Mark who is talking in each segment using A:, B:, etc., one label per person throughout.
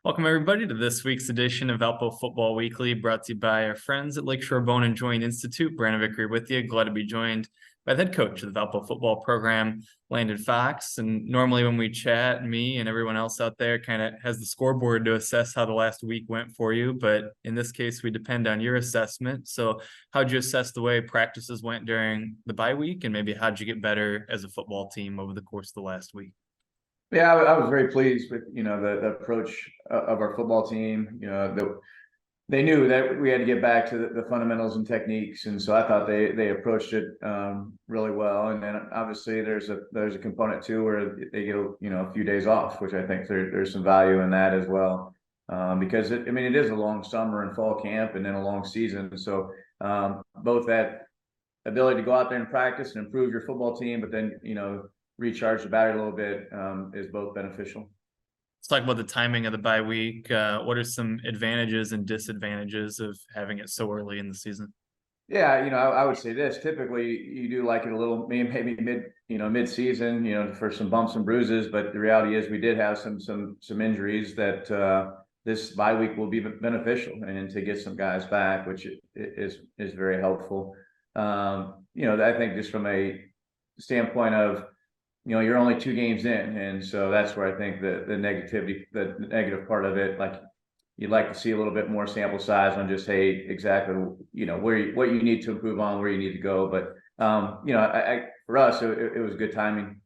A: Welcome, everybody, to this week's edition of Valpo Football Weekly, brought to you by our friends at Lakeshore Bone and Joint Institute. Brandon Vickery with you. Glad to be joined by the head coach of the Valpo football program, Landon Fox. And normally when we chat, me and everyone else out there kind of has the scoreboard to assess how the last week went for you. But in this case, we depend on your assessment. So how'd you assess the way practices went during the bye week? And maybe how'd you get better as a football team over the course of the last week?
B: Yeah, I was very pleased with the approach of our football team. They knew that we had to get back to the fundamentals and techniques, and so I thought they approached it really well. And then obviously there's a component too where they get a few days off, which I think there's some value in that as well, because it is a long summer and fall camp and then a long season. So both that ability to go out there and practice and improve your football team, but then recharge the battery a little bit is both beneficial.
A: Let's talk about the timing of the bye week. What are some advantages and disadvantages of having it so early in the season?
B: Yeah, I would say this. Typically, you do like it a little, maybe mid-season, for some bumps and bruises. But the reality is, we did have some injuries that this bye week will be beneficial, and to get some guys back, which is very helpful. I think just from a standpoint of you're only 2 games in, and so that's where I think the negative part of it, like you'd like to see a little bit more sample size on just exactly what you need to improve on, where you need to go. But for us, it was good timing.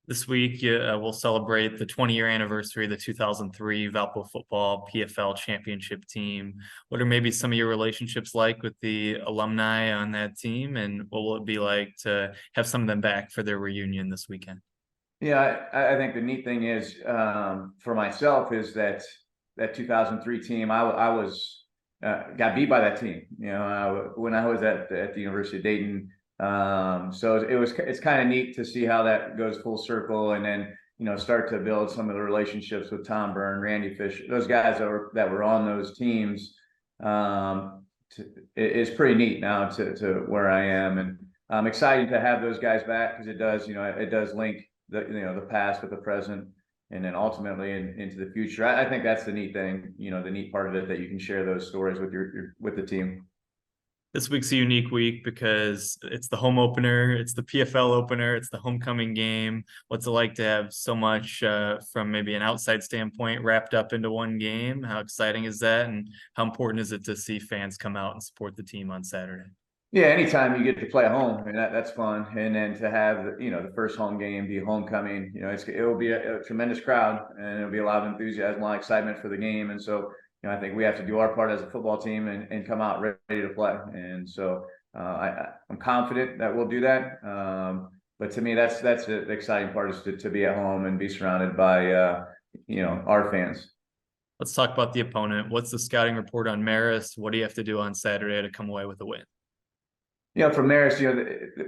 A: This week, we'll celebrate the 20-year anniversary of the 2003 Valpo Football PFL Championship team. What are maybe some of your relationships like with the alumni on that team, and what will it be like to have some of them back for their reunion this weekend?
B: Yeah, I think the neat thing is, for myself, is that 2003 team, I was got beat by that team. When I was at the University of Dayton. So it's kind of neat to see how that goes full circle, and then start to build some of the relationships with Tom Byrne, Randy Fish, those guys that were on those teams. It's pretty neat now to where I am, and I'm excited to have those guys back, because it does link the past with the present, and then ultimately into the future. I think that's the neat thing, the neat part of it, that you can share those stories with the team.
A: This week's a unique week because it's the home opener, it's the PFL opener, it's the homecoming game. What's it like to have so much from maybe an outside standpoint wrapped up into one game? How exciting is that? And how important is it to see fans come out and support the team on Saturday?
B: Yeah, anytime you get to play at home, I mean, that's fun. And then to have the first home game be homecoming, it will be a tremendous crowd, and it'll be a lot of enthusiasm, a lot of excitement for the game. And so I think we have to do our part as a football team and come out ready to play. And so I'm confident that we'll do that. But to me, that's the exciting part, is to be at home and be surrounded by our fans.
A: Let's talk about the opponent. What's the scouting report on Marist? What do you have to do on Saturday to come away with a win?
B: From Marist,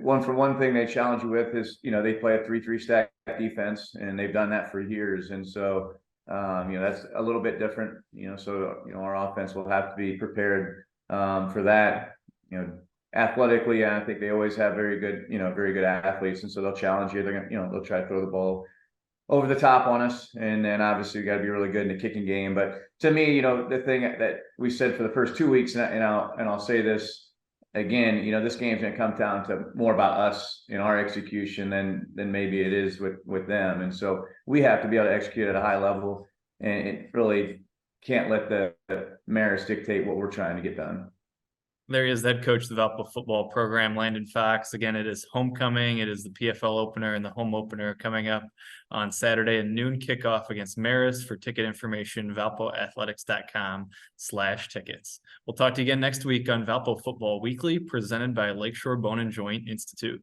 B: one thing they challenge you with is, they play a 3-3 stack defense, and they've done that for years. And so, that's a little bit different, so, our offense will have to be prepared for that. Athletically, I think they always have very good athletes. And so they'll challenge you. They'll try to throw the ball over the top on us. And then obviously you got to be really good in the kicking game. But to me, the thing that we said for the first 2 weeks, and I'll say this again, this game's going to come down to more about us in our execution than maybe it is with them. And so we have to be able to execute at a high level, and it really can't let the Marist dictate what we're trying to get done.
A: There he is, head coach of the Valpo football program, Landon Fox. Again, it is homecoming. It is the PFL opener and the home opener coming up on Saturday, a noon kickoff against Marist. For ticket information, valpoathletics.com/tickets. We'll talk to you again next week on Valpo Football Weekly, presented by Lakeshore Bone and Joint Institute.